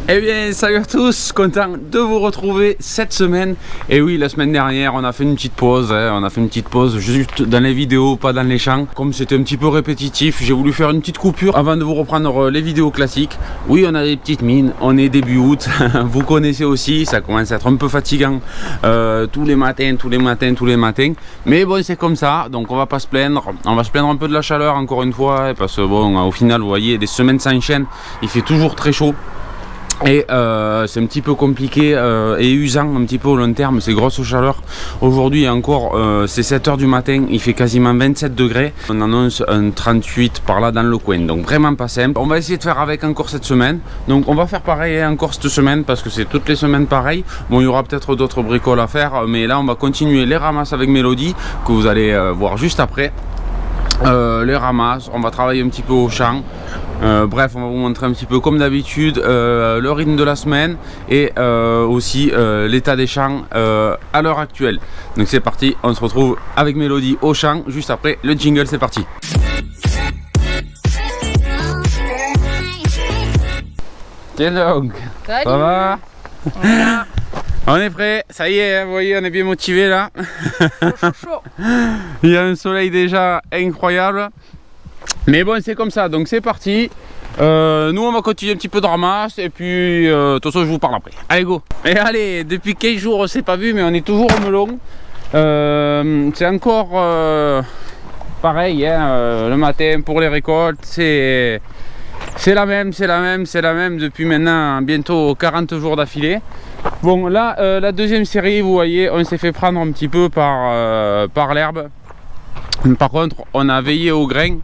Eh bien, salut à tous, content de vous retrouver cette semaine. Et oui, la semaine dernière, on a fait une petite pause, on a fait une petite pause juste dans les vidéos, pas dans les champs. Comme c'était un petit peu répétitif, j'ai voulu faire une petite coupure avant de vous reprendre les vidéos classiques. Oui, on a des petites mines, on est début août, vous connaissez aussi, ça commence à être un peu fatigant tous les matins. Mais bon, c'est comme ça, donc on va pas se plaindre. On va se plaindre un peu de la chaleur encore une fois, parce que bon, au final, vous voyez, les semaines s'enchaînent, il fait toujours très chaud. Et c'est un petit peu compliqué et usant un petit peu au long terme, ces grosses chaleurs. Aujourd'hui encore, c'est 7 h du matin, il fait quasiment 27 degrés. On annonce un 38 par là dans le coin, donc vraiment pas simple. On va essayer de faire avec encore cette semaine. Donc on va faire pareil encore cette semaine parce que c'est toutes les semaines pareil. Bon, il y aura peut-être d'autres bricoles à faire, mais là on va continuer les ramasses avec Mélodie que vous allez voir juste après. Les ramasses, on va travailler un petit peu au champ. Bref, on va vous montrer un petit peu comme d'habitude le rythme de la semaine et aussi l'état des champs à l'heure actuelle. Donc c'est parti, on se retrouve avec Mélodie au champ juste après le jingle, c'est parti. Tiens donc, salut. Ça va? Voilà. On est prêt, ça y est, vous voyez, on est bien motivé là. Chaud. Il y a un soleil déjà incroyable. Mais bon, c'est comme ça, donc c'est parti. Nous on va continuer un petit peu de ramasse et puis de toute façon je vous parle après. Allez go. Et allez, depuis 15 jours on s'est pas vu mais on est toujours au melon. C'est encore pareil hein, le matin pour les récoltes, c'est la même depuis maintenant bientôt 40 jours d'affilée. Bon là la deuxième série, vous voyez, on s'est fait prendre un petit peu par l'herbe. Par contre on a veillé au grain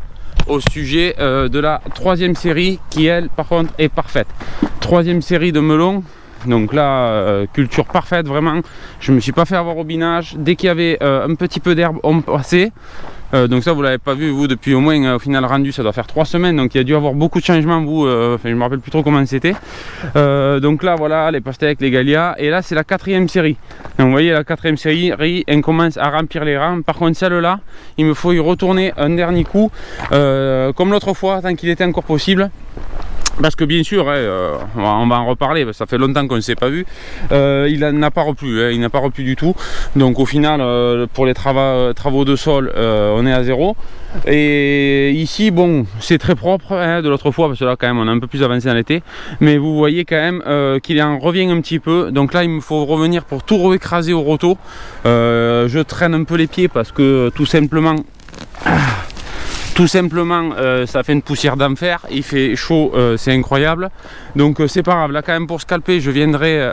au sujet de la troisième série qui elle par contre est parfaite. Troisième série de melons, donc là culture parfaite vraiment. Je me suis pas fait avoir au binage, dès qu'il y avait un petit peu d'herbe on passait. Donc ça vous l'avez pas vu vous depuis au moins au final rendu ça doit faire 3 semaines, donc il y a dû avoir beaucoup de changements vous, enfin je me rappelle plus trop comment c'était. Donc là voilà les pastèques, les Gallia, et là c'est la quatrième série. Donc vous voyez la quatrième série, on commence à remplir les rangs. Par contre celle-là il me faut y retourner un dernier coup comme l'autre fois tant qu'il était encore possible. Parce que bien sûr, on va en reparler, ça fait longtemps qu'on ne s'est pas vu, il n'a pas replu, il n'a pas replu du tout. Donc au final, pour les travaux de sol, on est à zéro. Et ici, bon, c'est très propre de l'autre fois, parce que là quand même on est un peu plus avancé dans l'été. Mais vous voyez quand même qu'il en revient un petit peu. Donc là il me faut revenir pour tout réécraser au roto. Je traîne un peu les pieds parce que tout simplement... ça fait une poussière d'enfer, il fait chaud, c'est incroyable. Donc c'est pas grave, là quand même pour scalper je viendrai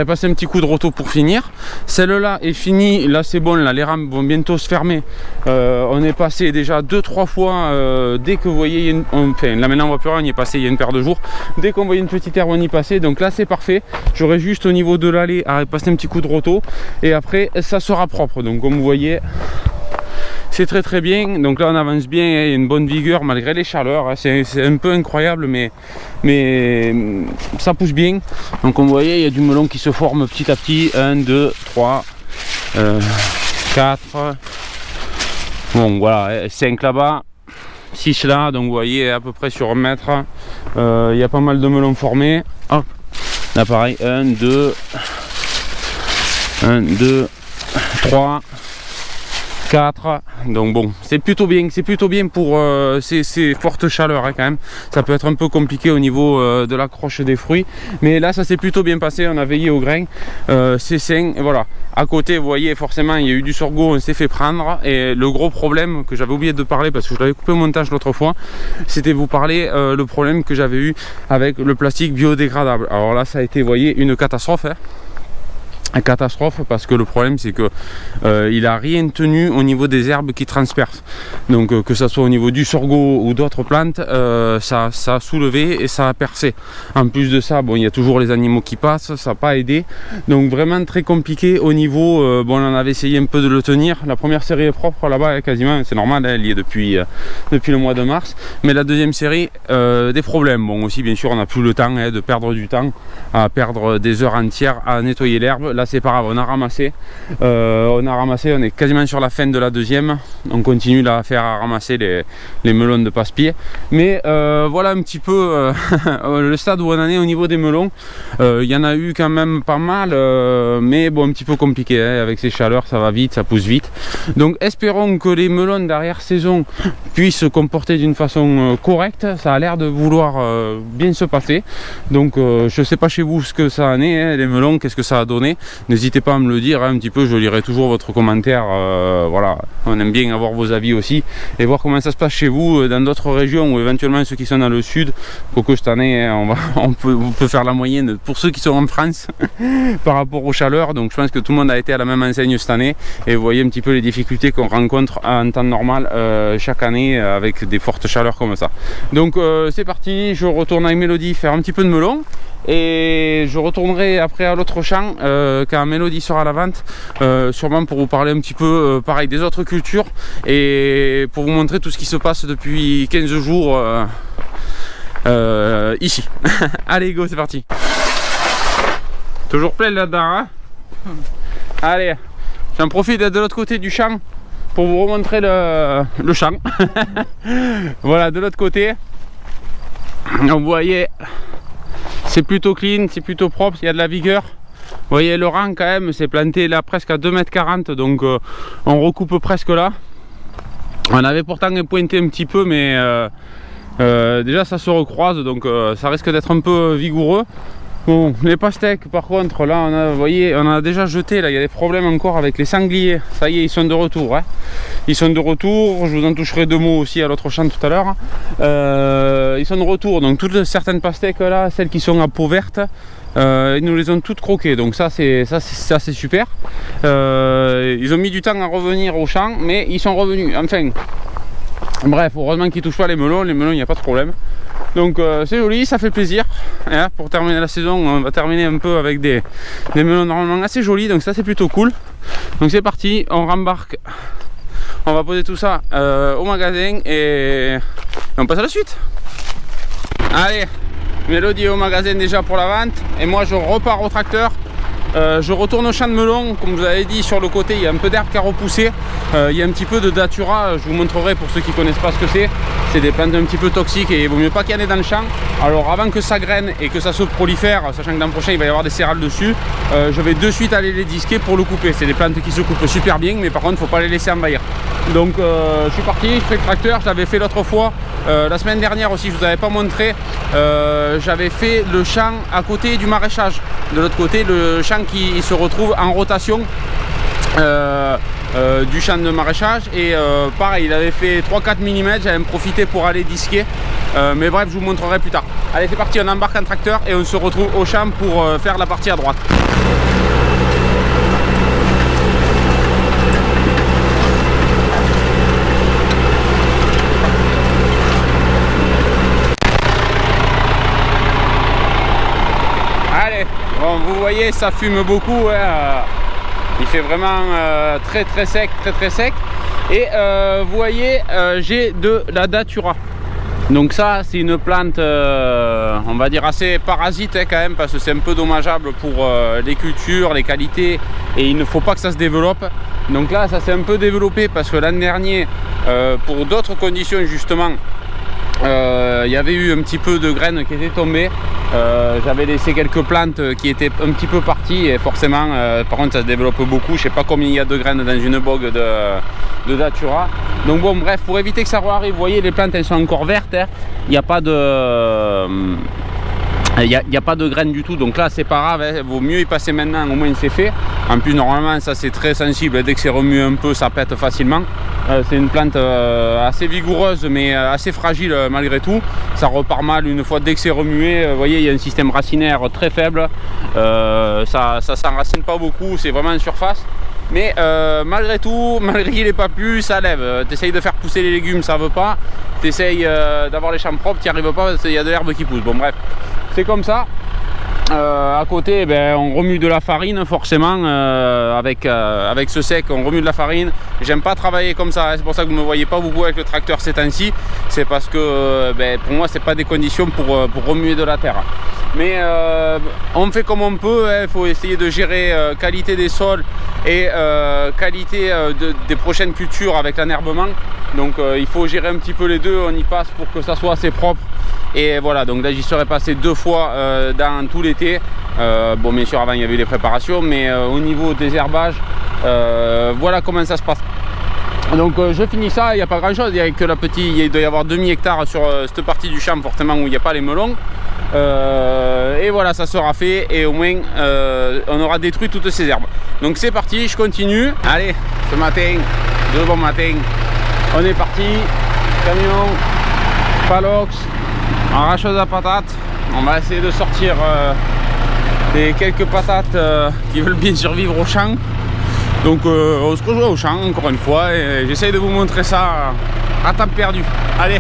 passer un petit coup de roto pour finir. Celle-là est finie, là c'est bon, là les rames vont bientôt se fermer. On est passé déjà 2-3 fois, dès que vous voyez, enfin là maintenant on voit plus rien, on y est passé il y a une paire de jours. Dès qu'on voyait une petite herbe on y passait, donc là c'est parfait. J'aurai juste au niveau de l'allée à passer un petit coup de roto et après ça sera propre. Donc comme vous voyez... c'est très bien, donc là on avance bien, il y a une bonne vigueur malgré les chaleurs, c'est un peu incroyable mais ça pousse bien. Donc comme vous voyez il y a du melon qui se forme petit à petit, 1, 2, 3, 4, bon voilà, 5 là-bas, 6 là, donc vous voyez à peu près sur 1 mètre, il y a pas mal de melons formés. Hop. Là pareil, 1, 2, 3, 4, donc bon c'est plutôt bien pour ces fortes chaleurs hein, quand même. Ça peut être un peu compliqué au niveau de l'accroche des fruits, mais là ça s'est plutôt bien passé, on a veillé au grain, c'est sain, et voilà. À côté vous voyez forcément il y a eu du sorgho, on s'est fait prendre, et le gros problème que j'avais oublié de parler parce que je l'avais coupé au montage l'autre fois, c'était vous parler le problème que j'avais eu avec le plastique biodégradable. Alors là ça a été, vous voyez, une catastrophe hein. Catastrophe parce que le problème c'est que il a rien tenu au niveau des herbes qui transpercent, donc que ça soit au niveau du sorgho ou d'autres plantes, ça a soulevé et ça a percé. En plus de ça, bon il y a toujours les animaux qui passent, ça n'a pas aidé, donc vraiment très compliqué au niveau bon on avait essayé un peu de le tenir. La première série est propre là-bas quasiment, c'est normal, elle y est depuis le mois de mars, mais la deuxième série des problèmes. Bon aussi bien sûr on n'a plus le temps de perdre du temps à perdre des heures entières à nettoyer l'herbe. Là là c'est pas grave, on a ramassé, on est quasiment sur la fin de la deuxième. On continue là à faire ramasser les melons de passe-pied. Mais voilà un petit peu le stade où on en est au niveau des melons. Il y en a eu quand même pas mal, mais bon, un petit peu compliqué, hein, avec ces chaleurs, ça va vite, ça pousse vite. Donc espérons que les melons d'arrière-saison puissent se comporter d'une façon correcte. Ça a l'air de vouloir bien se passer. Donc je sais pas chez vous ce que ça en est, hein, les melons, qu'est-ce que ça a donné. N'hésitez pas à me le dire, hein, un petit peu, je lirai toujours votre commentaire. Voilà, on aime bien avoir vos avis aussi et voir comment ça se passe chez vous, dans d'autres régions ou éventuellement ceux qui sont dans le sud. Quoique cette année, hein, on peut faire la moyenne pour ceux qui sont en France par rapport aux chaleurs. Donc je pense que tout le monde a été à la même enseigne cette année et vous voyez un petit peu les difficultés qu'on rencontre en temps normal chaque année avec des fortes chaleurs comme ça. Donc c'est parti, je retourne avec Mélodie faire un petit peu de melon et je retournerai après à l'autre champ quand Mélodie sera à la vente, sûrement pour vous parler un petit peu pareil des autres cultures et pour vous montrer tout ce qui se passe depuis 15 jours ici. Allez go, c'est parti. Toujours plein là-dedans, hein. Allez, j'en profite d'être de l'autre côté du champ pour vous remontrer le champ. Voilà, de l'autre côté. Vous voyez, c'est plutôt clean, c'est plutôt propre, il y a de la vigueur. Vous voyez le rang quand même, c'est planté là presque à 2,40 m, donc on recoupe presque là. On avait pourtant pointé un petit peu, mais déjà ça se recroise, donc ça risque d'être un peu vigoureux. Bon, les pastèques par contre, là vous voyez, on a déjà jeté, là il y a des problèmes encore avec les sangliers. Ça y est, ils sont de retour, hein. Ils sont de retour, je vous en toucherai deux mots aussi à l'autre champ tout à l'heure. Ils sont de retour, donc toutes certaines pastèques là, celles qui sont à peau verte, ils nous les ont toutes croquées, donc ça c'est super. Ils ont mis du temps à revenir au champ, mais ils sont revenus, enfin. Bref, heureusement qu'ils ne touchent pas les melons, il n'y a pas de problème. Donc c'est joli, ça fait plaisir, hein. Pour terminer la saison, on va terminer un peu avec des melons normalement assez jolis, donc ça c'est plutôt cool. Donc c'est parti, on rembarque, on va poser tout ça au magasin et on passe à la suite. Allez, Mélodie au magasin déjà pour la vente et moi je repars au tracteur. Je retourne au champ de melon, comme je vous avais dit, sur le côté il y a un peu d'herbe qui a repoussé, il y a un petit peu de datura, je vous montrerai pour ceux qui ne connaissent pas ce que c'est. C'est des plantes un petit peu toxiques et il vaut mieux pas qu'il y en ait dans le champ. Alors avant que ça graine et que ça se prolifère, sachant que l'an prochain il va y avoir des cérales dessus, je vais de suite aller les disquer pour le couper. C'est des plantes qui se coupent super bien, mais par contre il ne faut pas les laisser envahir. Donc je suis parti, je fais le tracteur, je l'avais fait l'autre fois, la semaine dernière aussi, je ne vous avais pas montré, j'avais fait le champ à côté du maraîchage. De l'autre côté, le champ qui se retrouve en rotation du champ de maraîchage et pareil, il avait fait 3-4 mm, j'avais profité pour aller disquer, mais bref, je vous montrerai plus tard. Allez, c'est parti, on embarque un tracteur et on se retrouve au champ pour faire la partie à droite. Allez, bon, vous voyez, ça fume beaucoup, hein. Il fait vraiment très sec, très sec. Et vous voyez, j'ai de la datura. Donc ça, c'est une plante, on va dire assez parasite, hein, quand même, parce que c'est un peu dommageable pour les cultures, les qualités, et il ne faut pas que ça se développe. Donc là, ça s'est un peu développé parce que l'an dernier, pour d'autres conditions justement, il y avait eu un petit peu de graines qui étaient tombées. J'avais laissé quelques plantes qui étaient un petit peu parties et forcément par contre ça se développe beaucoup. Je sais pas combien il y a de graines dans une bogue de datura. Donc bon, bref, pour éviter que ça re-arrive, vous voyez, les plantes elles sont encore vertes, hein. Il n'y a pas de il n'y a pas de graines du tout, donc là c'est pas grave, hein. Vaut mieux y passer maintenant, au moins c'est fait. En plus normalement ça c'est très sensible, dès que c'est remué un peu ça pète facilement. C'est une plante assez vigoureuse mais assez fragile malgré tout. Ça repart mal une fois dès que c'est remué. Vous voyez, il y a un système racinaire très faible, ça s'enracine pas beaucoup, c'est vraiment en surface. Mais malgré tout, malgré qu'il n'ait pas plu, ça lève. Tu essayes de faire pousser les légumes, ça veut pas. Tu essayes d'avoir les champs propres, tu n'y arrives pas parce qu'il y a de l'herbe qui pousse. Bon bref, c'est comme ça. À côté, ben, on remue de la farine forcément. Avec ce sec, on remue de la farine. J'aime pas travailler comme ça, hein. C'est pour ça que vous ne me voyez pas beaucoup avec le tracteur ces temps-ci. C'est parce que ben, pour moi, c'est pas des conditions pour remuer de la terre. Mais on fait comme on peut, il faut essayer de gérer qualité des sols et qualité des prochaines cultures avec l'enherbement. Donc il faut gérer un petit peu les deux, on y passe pour que ça soit assez propre. Et voilà, donc là j'y serais passé 2 fois dans tout l'été. Bon, bien sûr avant il y avait les préparations, mais au niveau des herbages, voilà comment ça se passe. Donc je finis ça, il n'y a pas grand chose, il y a que la petite, il doit y avoir demi-hectare sur cette partie du champ fortement où il n'y a pas les melons. Et voilà, ça sera fait et au moins on aura détruit toutes ces herbes. Donc c'est parti, je continue. Allez, ce matin, de bon matin, on est parti. Camion, Palox, arracheuse à patates. On va essayer de sortir des quelques patates qui veulent bien survivre au champ. Donc on se rejoint au champ encore une fois et j'essaye de vous montrer ça à temps perdu. Allez.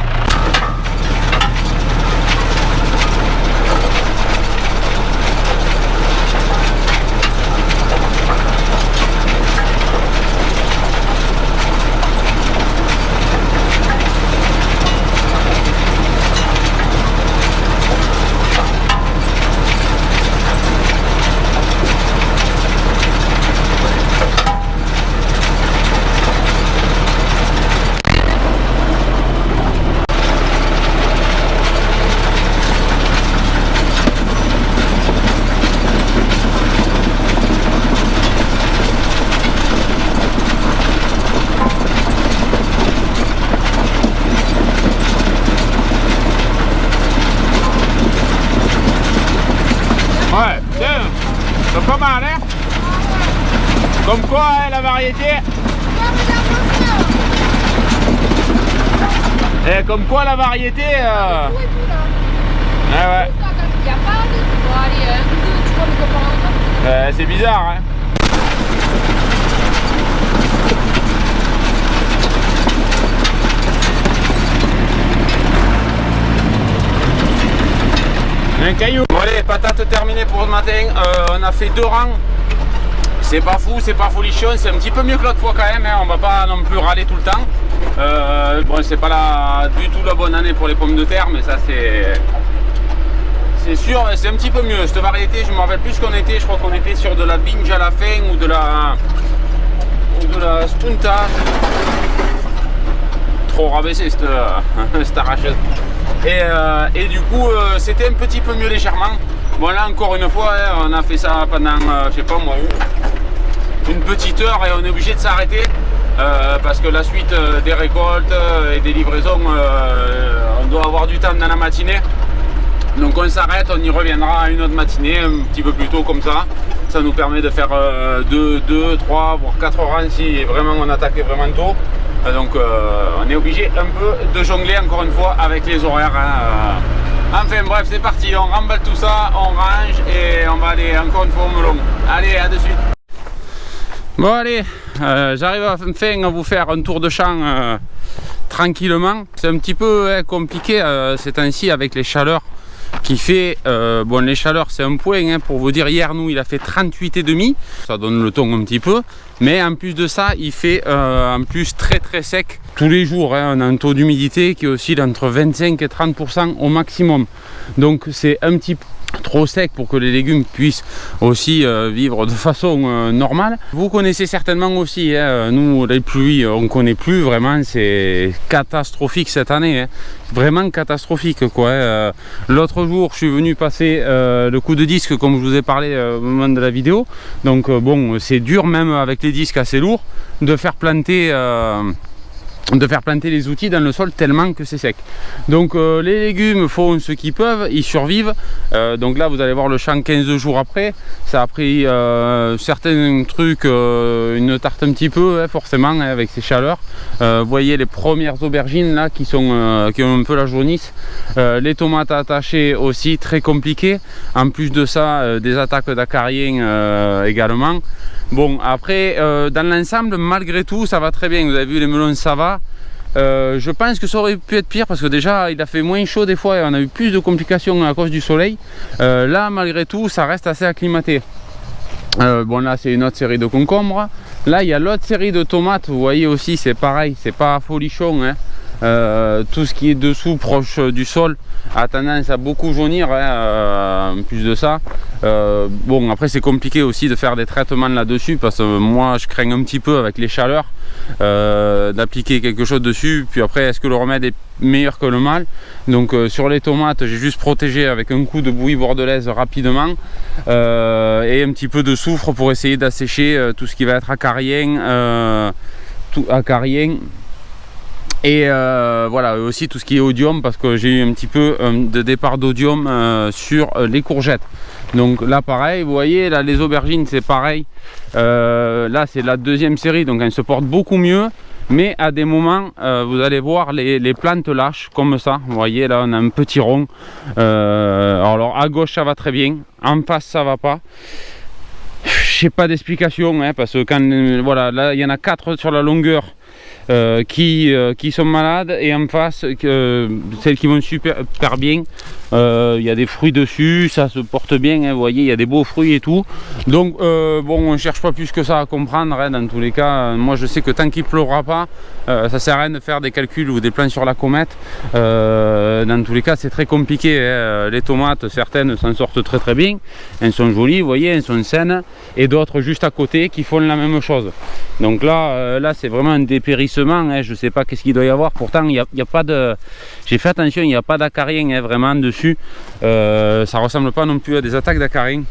Ouais, c'est pas mal, hein. Comme quoi, hein, la variété. Et comme quoi, la variété. Ouais. C'est bizarre, hein. Un caillou. Bon allez, patates terminées pour ce matin. On a fait 2 rangs. C'est pas fou, c'est pas folichon, c'est un petit peu mieux que l'autre fois quand même, hein. On va pas non plus râler tout le temps. Bon, c'est pas du tout la bonne année pour les pommes de terre, mais ça c'est sûr, c'est un petit peu mieux. Cette variété, je me rappelle plus ce qu'on était, je crois qu'on était sur de la binge à la fin ou de la spunta. Trop rabaissé cette arracheuse. Et du coup c'était un petit peu mieux légèrement. Bon là encore une fois hein, on a fait ça pendant je sais pas moi une petite heure et on est obligé de s'arrêter parce que la suite des récoltes et des livraisons on doit avoir du temps dans la matinée. Donc on s'arrête, on y reviendra à une autre matinée un petit peu plus tôt comme ça. Ça nous permet de faire 2, 3 voire 4 rangs si vraiment on attaquait vraiment tôt. Donc on est obligé un peu de jongler encore une fois avec les horaires, hein. Enfin bref, c'est parti, on remballe tout ça, on range et on va aller encore une fois au melon. Allez, à de suite. Bon allez, j'arrive enfin à vous faire un tour de champ tranquillement. C'est un petit peu compliqué ces temps-ci avec les chaleurs qui fait, bon les chaleurs c'est un point hein, pour vous dire, hier nous il a fait 38,5, ça donne le ton un petit peu, mais en plus de ça il fait en plus très sec tous les jours, hein. On a un taux d'humidité qui oscille entre 25 et 30% au maximum, donc c'est un petit peu trop sec pour que les légumes puissent aussi vivre de façon normale. Vous connaissez certainement aussi, hein, nous les pluies on connaît plus vraiment, c'est catastrophique cette année, hein. Vraiment catastrophique quoi, hein. L'autre jour je suis venu passer le coup de disque comme je vous ai parlé au moment de la vidéo, donc bon c'est dur même avec les disques assez lourds de faire planter les outils dans le sol tellement que c'est sec. Donc les légumes font ce qu'ils peuvent, ils survivent. Donc là vous allez voir le champ 15 jours après, ça a pris certains trucs, une tarte un petit peu hein, forcément hein, avec ces chaleurs. Vous voyez les premières aubergines là qui ont un peu la jaunisse. Les tomates attachées aussi très compliquées. En plus de ça des attaques d'acariens également. Bon après dans l'ensemble malgré tout ça va très bien, vous avez vu les melons ça va. Je pense que ça aurait pu être pire parce que déjà il a fait moins chaud des fois et on a eu plus de complications à cause du soleil. Là malgré tout ça reste assez acclimaté. Bon là c'est une autre série de concombres. Là il y a l'autre série de tomates, vous voyez aussi c'est pareil, c'est pas folichon hein. Tout ce qui est dessous proche du sol a tendance à beaucoup jaunir hein, en plus de ça. Bon après c'est compliqué aussi de faire des traitements là dessus parce que moi je crains un petit peu avec les chaleurs d'appliquer quelque chose dessus, puis après est-ce que le remède est meilleur que le mal. Donc sur les tomates j'ai juste protégé avec un coup de bouillie bordelaise rapidement et un petit peu de soufre pour essayer d'assécher tout ce qui va être acarien, et voilà aussi tout ce qui est odium parce que j'ai eu un petit peu de départ d'odium sur les courgettes. Donc là pareil, vous voyez là les aubergines c'est pareil, là c'est la deuxième série donc elles se portent beaucoup mieux, mais à des moments vous allez voir les plantes lâchent comme ça. Vous voyez là on a un petit rond, alors à gauche ça va très bien, en face ça va pas. Je sais pas d'explication hein, parce que quand voilà là il y en a 4 sur la longueur qui sont malades et en face celles qui vont super bien, il y a des fruits dessus, ça se porte bien hein, vous voyez il y a des beaux fruits et tout. Donc bon on cherche pas plus que ça à comprendre hein, dans tous les cas. Moi je sais que tant qu'il pleuvra pas ça sert à rien de faire des calculs ou des plans sur la comète. Dans tous les cas c'est très compliqué hein. Les tomates certaines s'en sortent très bien, elles sont jolies vous voyez, elles sont saines, et d'autres juste à côté qui font la même chose. Donc là là c'est vraiment un dépérissement hein. Je sais pas qu'est-ce qu'il doit y avoir, pourtant il y a pas de, j'ai fait attention, il n'y a pas d'acarien hein, vraiment dessus. Ça ressemble pas non plus à des attaques d'acarien.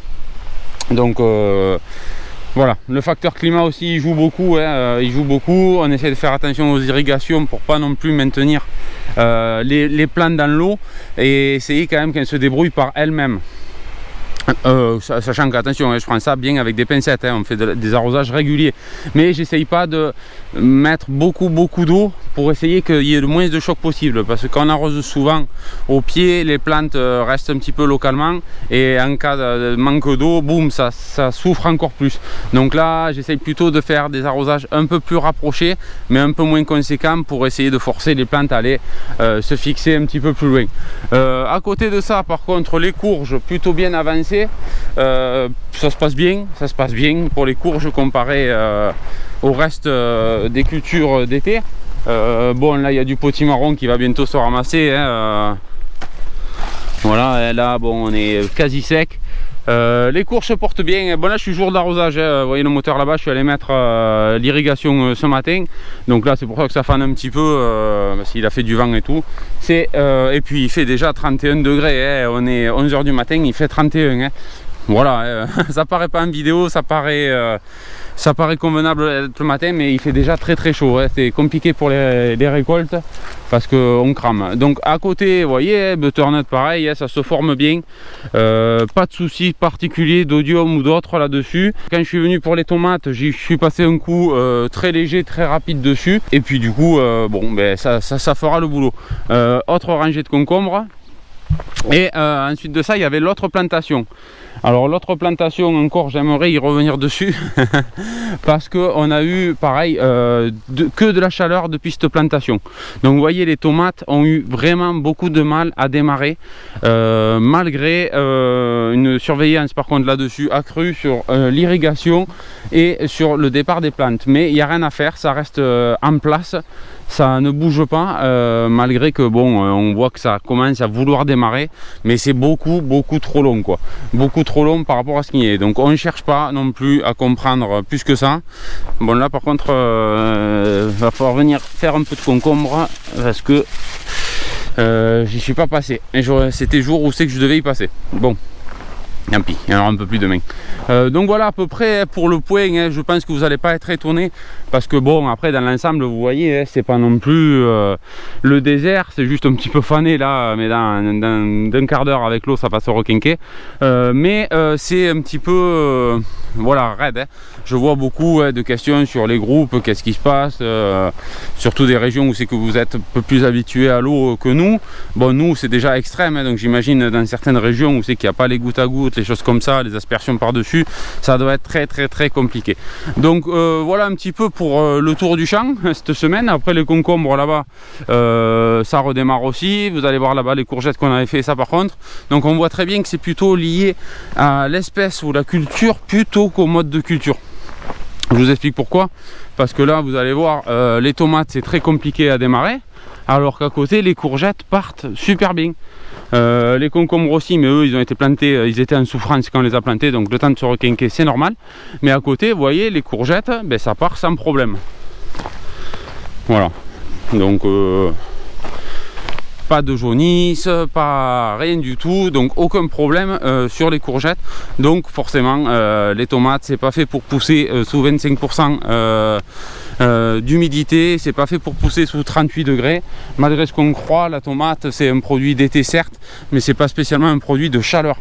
Donc voilà, le facteur climat aussi il joue beaucoup hein, il joue beaucoup. On essaie de faire attention aux irrigations pour pas non plus maintenir les plantes dans l'eau et essayer quand même qu'elles se débrouillent par elles-mêmes. Sachant qu'attention hein, je prends ça bien avec des pincettes hein, on fait des arrosages réguliers, mais j'essaye pas de mettre beaucoup d'eau pour essayer qu'il y ait le moins de choc possible, parce que quand on arrose souvent au pied les plantes restent un petit peu localement et en cas de manque d'eau boum ça souffre encore plus. Donc là j'essaye plutôt de faire des arrosages un peu plus rapprochés mais un peu moins conséquents pour essayer de forcer les plantes à aller se fixer un petit peu plus loin. À côté de ça par contre les courges plutôt bien avancées. Ça se passe bien pour les courges comparé au reste des cultures d'été. Bon là il y a du potimarron qui va bientôt se ramasser hein, voilà là bon on est quasi sec. Les courges se portent bien. Bon là je suis jour d'arrosage hein. Vous voyez le moteur là-bas, je suis allé mettre l'irrigation ce matin, donc là c'est pour ça que ça fane un petit peu parce qu'il a fait du vent et tout. Et puis il fait déjà 31 degrés hein. On est 11 h du matin, il fait 31 hein. Voilà ça paraît pas en vidéo, ça paraît convenable le matin, mais il fait déjà très chaud hein. C'est compliqué pour les récoltes parce qu'on crame. Donc à côté vous voyez butternut pareil hein, ça se forme bien, pas de soucis particuliers d'odium ou d'autres là dessus. Quand je suis venu pour les tomates j'y suis passé un coup très léger très rapide dessus, et puis du coup bon ben ça fera le boulot. Autre rangée de concombres, et ensuite de ça il y avait l'autre plantation. Alors l'autre plantation encore j'aimerais y revenir dessus parce que on a eu pareil que de la chaleur depuis cette plantation. Donc vous voyez les tomates ont eu vraiment beaucoup de mal à démarrer malgré une surveillance par contre là-dessus accrue sur l'irrigation et sur le départ des plantes. Mais il n'y a rien à faire, ça reste en place. Ça ne bouge pas malgré que bon on voit que ça commence à vouloir démarrer, mais c'est beaucoup trop long quoi, beaucoup trop long par rapport à ce qui est. Donc on ne cherche pas non plus à comprendre plus que ça. Bon là par contre va falloir venir faire un peu de concombre parce que j'y suis pas passé et c'était jour où c'est que je devais y passer. Bon tant pis, il y en aura un peu plus demain. Donc voilà à peu près pour le point hein. Je pense que vous n'allez pas être étonné parce que bon après dans l'ensemble vous voyez hein, c'est pas non plus le désert, c'est juste un petit peu fané là, mais d'un quart d'heure avec l'eau ça va se requinquer. Mais c'est un petit peu voilà raide hein. Je vois beaucoup de questions sur les groupes, qu'est-ce qui se passe, surtout des régions où c'est que vous êtes un peu plus habitués à l'eau que nous. Bon nous c'est déjà extrême hein, donc j'imagine dans certaines régions où c'est qu'il n'y a pas les gouttes à gouttes toutes les choses comme ça, les aspersions par-dessus, ça doit être très compliqué. Donc voilà un petit peu pour le tour du champ cette semaine. Après les concombres là-bas, ça redémarre aussi. Vous allez voir là-bas les courgettes qu'on avait fait, ça par contre. Donc on voit très bien que c'est plutôt lié à l'espèce ou la culture plutôt qu'au mode de culture. Je vous explique pourquoi. Parce que là vous allez voir, les tomates c'est très compliqué à démarrer, alors qu'à côté les courgettes partent super bien. Les concombres aussi, mais eux ils ont été plantés, ils étaient en souffrance quand on les a plantés, donc le temps de se requinquer c'est normal. Mais à côté vous voyez les courgettes, ben, ça part sans problème. Voilà, donc pas de jaunisse, pas rien du tout, donc aucun problème sur les courgettes. Donc forcément les tomates c'est pas fait pour pousser sous 25% d'humidité, c'est pas fait pour pousser sous 38 degrés. Malgré ce qu'on croit, la tomate c'est un produit d'été certes, mais c'est pas spécialement un produit de chaleur.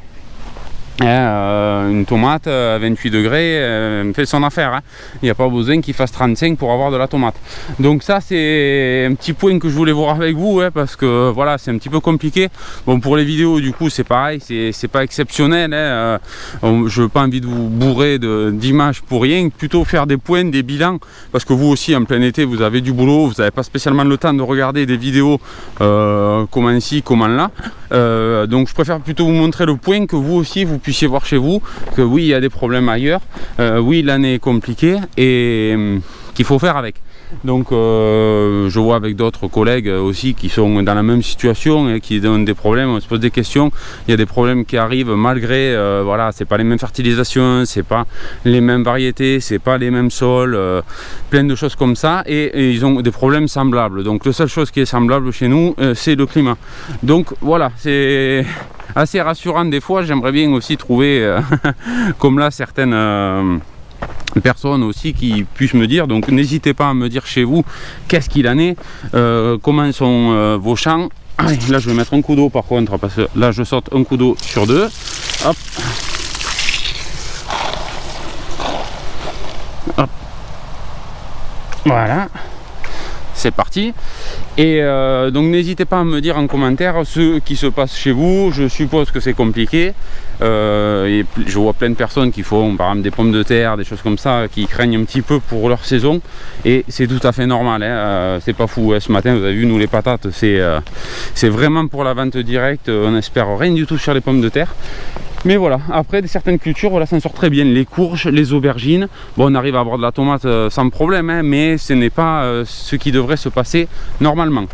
Une tomate à 28 degrés fait son affaire, hein. Il n'y a pas besoin qu'il fasse 35 pour avoir de la tomate. Donc ça c'est un petit point que je voulais voir avec vous, hein, parce que voilà c'est un petit peu compliqué. Bon, pour les vidéos du coup c'est pareil, c'est pas exceptionnel, hein. Je n'ai pas envie de vous bourrer d'images pour rien, plutôt faire des points, des bilans, parce que vous aussi en plein été vous avez du boulot, vous n'avez pas spécialement le temps de regarder des vidéos comment ici, comment là. Donc je préfère plutôt vous montrer le point, que vous aussi vous puissiez voir chez vous que oui il y a des problèmes ailleurs, oui l'année est compliquée et qu'il faut faire avec. Donc je vois avec d'autres collègues aussi qui sont dans la même situation et qui ont des problèmes, on se pose des questions, il y a des problèmes qui arrivent malgré, voilà, c'est pas les mêmes fertilisations, c'est pas les mêmes variétés, c'est pas les mêmes sols, plein de choses comme ça, et ils ont des problèmes semblables. Donc la seule chose qui est semblable chez nous c'est le climat. Donc voilà, c'est assez rassurant des fois. J'aimerais bien aussi trouver comme là certaines personnes aussi qui puissent me dire, donc n'hésitez pas à me dire chez vous qu'est-ce qu'il en est, comment sont vos champs. Allez, là je vais mettre un coup d'eau par contre, parce que là je saute un coup d'eau sur deux. Hop. Hop. Voilà, c'est parti. Et donc n'hésitez pas à me dire en commentaire ce qui se passe chez vous. Je suppose que c'est compliqué, et je vois plein de personnes qui font par exemple des pommes de terre, des choses comme ça, qui craignent un petit peu pour leur saison, et c'est tout à fait normal, hein. C'est pas fou, hein. Ce matin vous avez vu, nous les patates c'est vraiment pour la vente directe, on espère rien du tout sur les pommes de terre. Mais voilà, après certaines cultures, voilà, s'en sort très bien. Les courges, les aubergines, bon, on arrive à avoir de la tomate sans problème, hein, mais ce n'est pas ce qui devrait se passer normalement.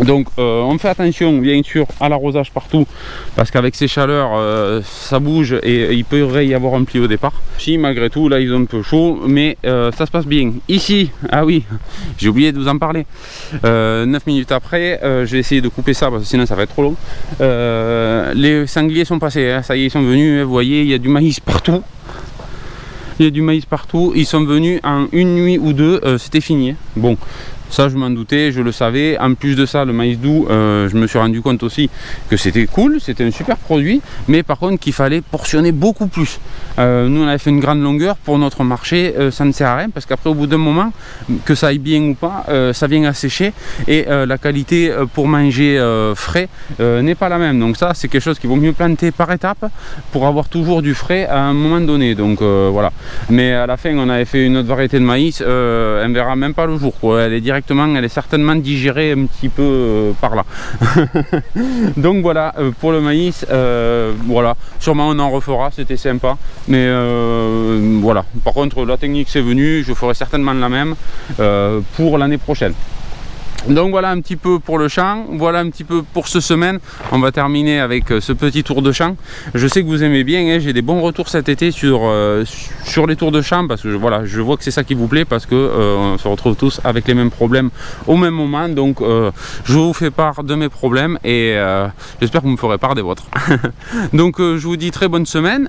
Donc on fait attention bien sûr à l'arrosage partout, parce qu'avec ces chaleurs ça bouge et il pourrait y avoir un pli au départ. Si malgré tout là ils ont un peu chaud, mais ça se passe bien. Ici, ah oui, j'ai oublié de vous en parler, 9 minutes après, je vais essayer de couper ça parce que sinon ça va être trop long. Les sangliers sont passés, hein, ça y est, ils sont venus, hein, vous voyez, il y a du maïs partout. Il y a du maïs partout, ils sont venus en une nuit ou deux, c'était fini. Bon, ça je m'en doutais, je le savais. En plus de ça, le maïs doux, je me suis rendu compte aussi que c'était cool, c'était un super produit, mais par contre qu'il fallait portionner beaucoup plus. Nous on avait fait une grande longueur pour notre marché, ça ne sert à rien, parce qu'après au bout d'un moment, que ça aille bien ou pas, ça vient à sécher, et la qualité pour manger frais n'est pas la même. Donc ça c'est quelque chose qu'il vaut mieux planter par étapes pour avoir toujours du frais à un moment donné. Donc voilà. Mais à la fin on avait fait une autre variété de maïs, elle ne verra même pas le jour, quoi. Elle est certainement digérée un petit peu par là. Donc voilà pour le maïs, voilà, sûrement on en refera, c'était sympa, mais voilà. Par contre la technique c'est venu, je ferai certainement la même pour l'année prochaine. Donc voilà un petit peu pour le champ, voilà un petit peu pour cette semaine. On va terminer avec ce petit tour de champ. Je sais que vous aimez bien, hein, j'ai des bons retours cet été sur les tours de champ, parce que voilà, je vois que c'est ça qui vous plaît, parce que on se retrouve tous avec les mêmes problèmes au même moment. Donc je vous fais part de mes problèmes, et j'espère que vous me ferez part des vôtres. Donc je vous dis très bonne semaine,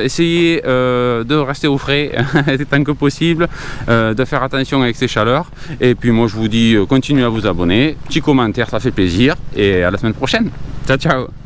essayez de rester au frais tant que possible, de faire attention avec ces chaleurs, et puis moi je vous dis continuez à vous abonner, petit commentaire, ça fait plaisir, et à la semaine prochaine. Ciao ciao.